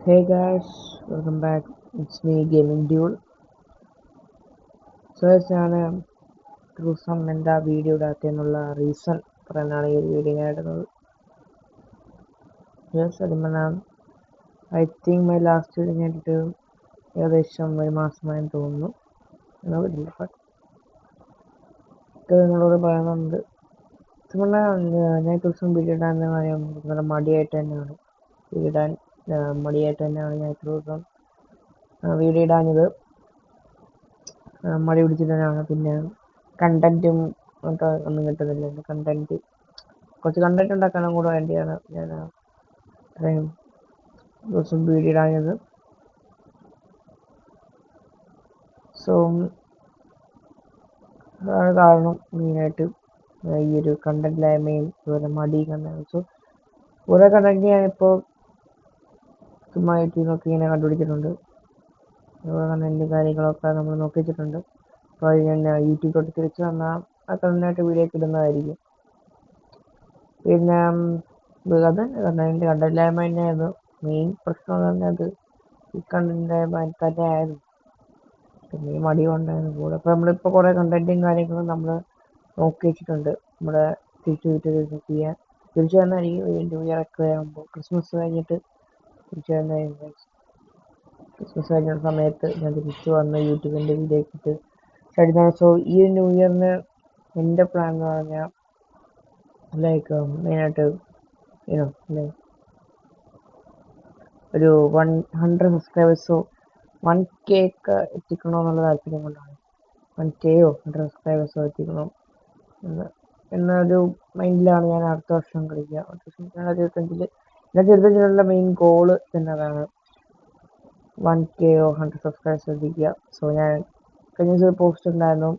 Hey guys, welcome back. It's me Gaming Duel. So ഞാൻ ദിവസം എന്താ വീഡിയോ ഇടാത്തതിനുള്ള റീസൺ പറയാനാണ് ഈ ഒരു വീഡിയോ ഞാൻ ഇടുന്നത്. I think my last video ഞാൻ ഇട്ടിട്ട് ഏകദേശം ഒരു മാസമായെന്ന് തോന്നുന്നു. നോക്കിയിട്ടില്ല, ബട്ട് നിങ്ങളോട് പറയുന്നുണ്ട്. ഞാൻ ദിവസം വീഡിയോ ഇടാൻ കാര്യം നിങ്ങളുടെ മടിയായിട്ട് തന്നെയാണ് ഇടാൻ മടിയായിട്ട് തന്നെയാണ് ഞാൻ ഇത്ര ദിവസം വീഡിയോ ഇടാഞ്ഞത്. മടി പിടിച്ചിട്ടാണ്. പിന്നെ കണ്ടന്റും ഒക്കെ ഒന്നും കിട്ടുന്നില്ല. കുറച്ച് കണ്ടന്റ് ഉണ്ടാക്കാനും കൂടെ വേണ്ടിയാണ് ഞാൻ ഇത്രയും ദിവസം വീഡിയോ ഇടാഞ്ഞത്. സോ അതാണ് കാരണം മെയിനായിട്ട് ഈ ഒരു കണ്ടന്റിലായ്മയും അതുപോലെ മടി കണ്ടാണ്. സോ ഓരോ കണ്ടന്റ് ഞാനിപ്പോൾ ചുമ്മാ യൂട്യൂബ് നോക്കി ഇങ്ങനെ കണ്ടുപിടിച്ചിട്ടുണ്ട്. ഓരോ കണ്ടന്റ് കാര്യങ്ങളൊക്കെ നമ്മൾ നോക്കി വെച്ചിട്ടുണ്ട്. അപ്പോൾ അത് ഞാൻ യൂട്യൂബിലോട്ട് തിരിച്ചു വന്നാൽ ആ കണ്ടന്റായിട്ട് വീഡിയോ ഒക്കെ ഇടുന്നതായിരിക്കും. പിന്നെ അത് കണ്ടന്റ് കണ്ടന്റിലായ്മ തന്നെയായിരുന്നു മെയിൻ പ്രശ്നം. തന്നെ അത് ഈ കണ്ടന്റിലായ്മ തന്നെയായിരുന്നു. പിന്നെ ഈ മടി കൊണ്ടായിരുന്നു കൂടെ. അപ്പോൾ നമ്മളിപ്പോൾ കുറേ കണ്ടന്റും കാര്യങ്ങളും നമ്മൾ നോക്കി വെച്ചിട്ടുണ്ട്. നമ്മുടെ തിരിച്ചു ചെയ്യാൻ തിരിച്ചു വന്നായിരിക്കും ന്യൂ ഇയർ ഒക്കെ ആകുമ്പോൾ ക്രിസ്മസ് കഴിഞ്ഞിട്ട് തിരിച്ചു വന്നായിരുന്നു. ക്രിസ്മസ് കഴിഞ്ഞ സമയത്ത് ഞാൻ തിരിച്ചു വന്ന് യൂട്യൂബിൻ്റെ വീഡിയോ ഇട്ടിട്ട് കഴിഞ്ഞ. സോ ഈ ന്യൂ ഇയറിന് എൻ്റെ പ്ലാൻ എന്ന് പറഞ്ഞാൽ ലൈക്ക് മെയിനായിട്ട് ഒരു 100 സബ്സ്ക്രൈബേഴ്സോ 1K ഒക്കെ എത്തിക്കണമെന്നുള്ള താല്പര്യം കൊണ്ടാണ്. 1Kയോ 100 സബ്സ്ക്രൈബേഴ്സോ എത്തിക്കണം എന്നൊരു മൈൻഡിലാണ് ഞാൻ അടുത്ത വർഷം കളിക്കുക. അടുത്ത വർഷം 2025 മെയിൻ ഗോള് തന്നെ അതാണ്, 1Kയോ 100 സബ്സ്ക്രൈബേഴ്സ് എത്തിക്കുക. സോ ഞാൻ കഴിഞ്ഞ ദിവസം ഒരു പോസ്റ്റ് ഉണ്ടായിരുന്നു.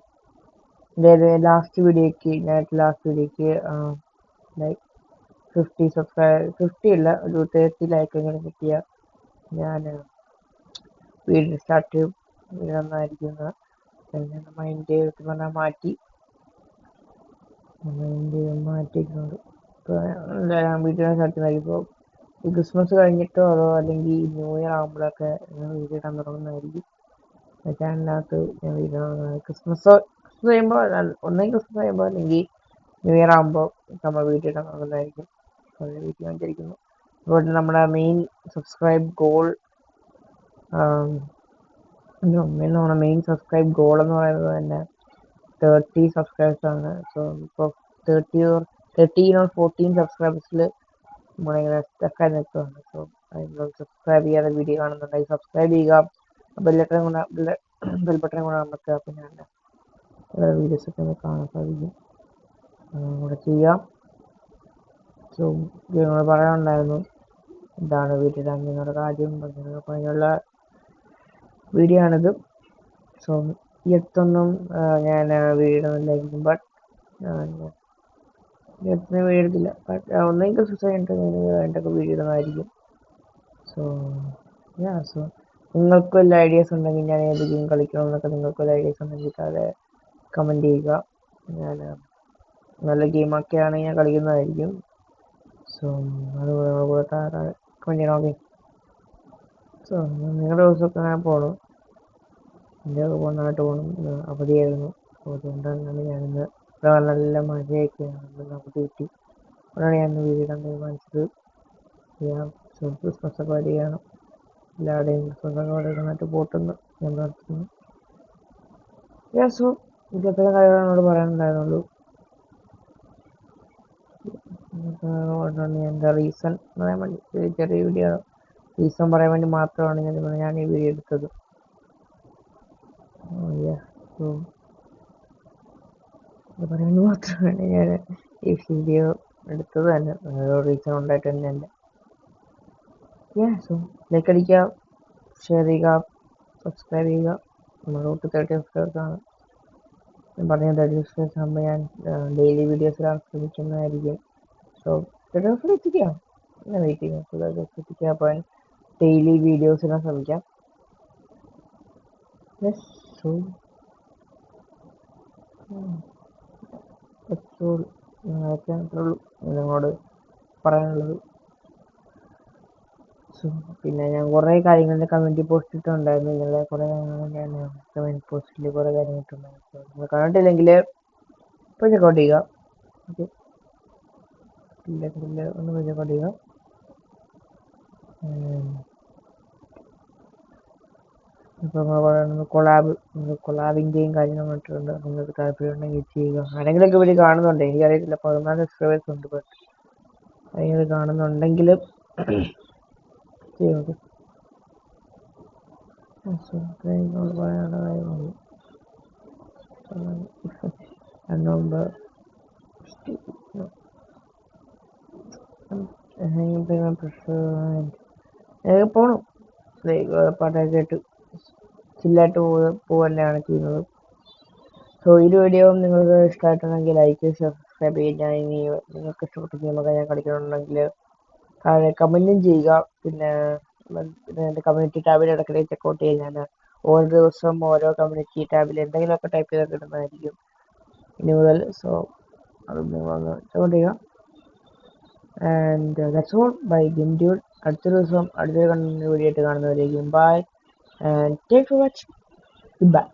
എൻ്റെ ലാസ്റ്റ് വീഡിയോയ്ക്ക് ലൈക്ക് 50 അല്ല, ഒരു 30 ലൈക്ക് എങ്ങനെ കിട്ടിയ ഞാൻ വീഡിയോ സ്റ്റാർട്ട് ചെയ്യും. നന്നായിരിക്കുന്നത് മൈൻഡ് പറഞ്ഞാൽ മാറ്റിയിട്ടുണ്ട്. ഇപ്പോൾ വീഡിയോ സ്റ്റാർട്ട് ചെയ്യുന്നതായിരിക്കും. ഇപ്പോൾ ഈ ക്രിസ്മസ് കഴിഞ്ഞിട്ടോ അതോ അല്ലെങ്കിൽ ന്യൂ ഇയർ ആകുമ്പോഴൊക്കെ വീഡിയോ ഇടാൻ തുടങ്ങുന്നതായിരിക്കും. ചാനലിനകത്ത് ഞാൻ വീഡിയോ ക്രിസ്മസ് കഴിയുമ്പോൾ ഒന്നെങ്കിൽ ക്രിസ്മസ് കഴിയുമ്പോൾ അല്ലെങ്കിൽ ന്യൂ ഇയർ ആകുമ്പോൾ നമ്മൾ വീഡിയോ ഇടാൻ തുടങ്ങുന്നതായിരിക്കും. വീഡിയോ കണ്ടിരിക്കുന്നു. അതുപോലെ നമ്മുടെ മെയിൻ സബ്സ്ക്രൈബ് ഗോൾ നമ്മുടെ മെയിൻ സബ്സ്ക്രൈബ് ഗോൾ എന്ന് പറയുന്നത് തന്നെ 30 സബ്സ്ക്രൈബേഴ്സ് ആണ്. സോ ഇപ്പോൾ 14 സബ്സ്ക്രൈബേഴ്സിൽ നമ്മളിങ്ങനെ സ്റ്റക്കായി നിൽക്കുകയാണ്. സോ നിങ്ങൾ സബ്സ്ക്രൈബ് ചെയ്യാതെ വീഡിയോ കാണുന്നുണ്ടെങ്കിൽ സബ്സ്ക്രൈബ് ചെയ്യുക. ബെൽ ബട്ടൺ കൂടെ അമർത്തുക. പിന്നെ വീഡിയോസൊക്കെ നമുക്ക് കാണാൻ സാധിക്കും. കൂടെ ചെയ്യാം. സോ നിങ്ങൾ പറയാനുണ്ടായിരുന്നു എന്താണ് വീട്ടിൽ നിങ്ങളുടെ കാര്യം പറഞ്ഞുള്ള വീഡിയോ ആണിത്. സോ ഈ അടുത്തൊന്നും ഞാൻ വീഡിയോ ഇടുന്നില്ലായിരിക്കും. ബട്ട് ഈ അടുത്ത് വീഡിയോ എടുത്തില്ല. ബട്ട് ഒന്നെങ്കിൽ ക്രിസ്മസ് കഴിഞ്ഞിട്ടൊക്കെ വീഡിയോ ഇടുന്നതായിരിക്കും. സോ നിങ്ങൾക്ക് വല്ല ഐഡിയാസ് ഉണ്ടെങ്കിൽ ഞാൻ ഏത് ഗെയിം കളിക്കണമെന്നൊക്കെ നിങ്ങൾക്ക് വല്ല ഐഡിയാസ് ഉണ്ടെങ്കിൽ താഴെ കമൻറ്റ് ചെയ്യുക. ഞാൻ നല്ല ഗെയിമൊക്കെയാണ് ഞാൻ കളിക്കുന്നതായിരിക്കും. സോ അതുപോലെ താഴെ കമൻറ്റ് ചെയ്യണം. ഓക്കെ. സോ നിങ്ങളുടെ ദിവസമൊക്കെ അങ്ങനെ പോകണം. എൻ്റെ നന്നായിട്ട് പോകണം. അവധിയായിരുന്നു. അപ്പോൾ അതുകൊണ്ടാണ് ഞാനിന്ന് നല്ല മഴയൊക്കെയാണ് അവധി കിട്ടി. അതാണ് ഞാൻ വീഡിയോ ഇടാൻ തീരുമാനിച്ചത്. ക്രിസ്മസ് ഒക്കെ വരികയാണ്. എല്ലാവരുടെയും സ്വന്തങ്ങളുടെ നന്നായിട്ട് പോട്ടെന്ന് ഞാൻ പ്രാർത്ഥിക്കുന്നു. സോ ഇതൊക്കെ കാര്യങ്ങളോട് പറയാനുണ്ടായിരുന്നുള്ളൂ. എന്താ റീസൺ പറയാൻ വേണ്ടി ചെറിയ വീഡിയോ റീസൺ പറയാൻ വേണ്ടി മാത്രമാണ് ഞാൻ ഈ വീഡിയോ എടുത്തത്. സോ അത് പറയാൻ വേണ്ടി മാത്രമാണ് ഞാൻ ഈ വീഡിയോ എടുത്തത് തന്നെ. ഓരോ റീസൺ ഉണ്ടായിട്ട് തന്നെ. സോ ലൈക്ക് അടിക്കുക, ഷെയർ ചെയ്യുക, സബ്സ്ക്രൈബ് ചെയ്യുക. നമ്മളോട്ട് 30 സബ്സ്ക്രൈബേഴ്സാണ്. ഞാൻ പറഞ്ഞ 30 സബ്സ്ക്രൈബേഴ്സ് ആകുമ്പോൾ ഞാൻ ഡെയിലി വീഡിയോസ് ഇടാൻ ശ്രമിക്കുന്നതായിരിക്കും. സോ 30 സബ്സ്ക്രൈബ് എത്തിക്കാം. ഞാൻ വെയിറ്റ് ചെയ്യാം. 30 എത്തിക്കുക. അപ്പോൾ ഡെയിലി വീഡിയോസ് ഇടാൻ ശ്രമിക്കാം. സോ അതൊക്കെ അത്രേ ഉള്ളൂ നിങ്ങളോട് പറയാനുള്ളത്. സോ പിന്നെ ഞാൻ കുറേ കാര്യങ്ങളുടെ കമൻറ്റ് പോസ്റ്റ് ഇട്ടുണ്ടായിരുന്നു. നിങ്ങളെ കുറേ ഞാൻ കമൻറ്റ് പോസ്റ്റിൽ കുറേ കാര്യങ്ങൾ ഇട്ടുണ്ടായിരുന്നു. നിങ്ങൾ കണ്ടിട്ടില്ലെങ്കിൽ ഇപ്പോൾ ചെക്കൗട്ട് ചെയ്യുക. ഓക്കെ, ഇല്ലെങ്കിൽ ഒന്ന് ചെക്കൗട്ട് ചെയ്യുക. ഇപ്പോൾ നമ്മൾ പറയുന്നത് കൊളാബിൻ്റെയും കാര്യങ്ങൾ ഇട്ടിട്ടുണ്ട്. നിങ്ങൾക്ക് താല്പര്യമുണ്ടെങ്കിൽ ചെയ്യുക. ആരെങ്കിലുമൊക്കെ ഇവിടെ കാണുന്നുണ്ട്, എനിക്കറിയത്തില്ല. 14 സബ്സ്ക്രൈബേഴ്സ് ഉണ്ട്. ബട്ട് ആരെങ്കിലും കാണുന്നുണ്ടെങ്കിൽ ചെയ്യുന്നത് number പോണം പാട്ടൊക്കെ കേട്ട് ചില്ലായിട്ട് പോവല്ലാണ് ചെയ്യുന്നത്. സോ ഈ വീഡിയോ നിങ്ങൾക്ക് ഇഷ്ടമായിട്ടുണ്ടെങ്കിൽ ലൈക്ക്, സബ്സ്ക്രൈബ് ചെയ്യുക. ഞാൻ ഇനി നിങ്ങൾക്ക് ഇഷ്ടപ്പെട്ട ഗെയിമൊക്കെ ഞാൻ കളിക്കണമെന്നുണ്ടെങ്കിൽ താഴെ കമൻറ്റും ചെയ്യുക. പിന്നെ എൻ്റെ കമ്മ്യൂണിറ്റി ടാബിൽ ഇടയ്ക്കിടെ ചെക്കൗട്ട് ചെയ്യാൻ ഞാൻ ഓരോ ദിവസം ഓരോ കമ്മ്യൂണിറ്റി ടാബിൽ എന്തെങ്കിലുമൊക്കെ ടൈപ്പ് ചെയ്തൊക്കെ ഇടുന്നതായിരിക്കും ഇനി മുതൽ. സോ അത് നിങ്ങളൊന്ന് ചെക്കൗട്ട് ചെയ്യുക. And that's all by GameDude. അടുത്ത ദിവസം അടുത്ത വീഡിയോ ആയിട്ട് കാണുന്നവരേക്കും bye and take for watching. Goodbye.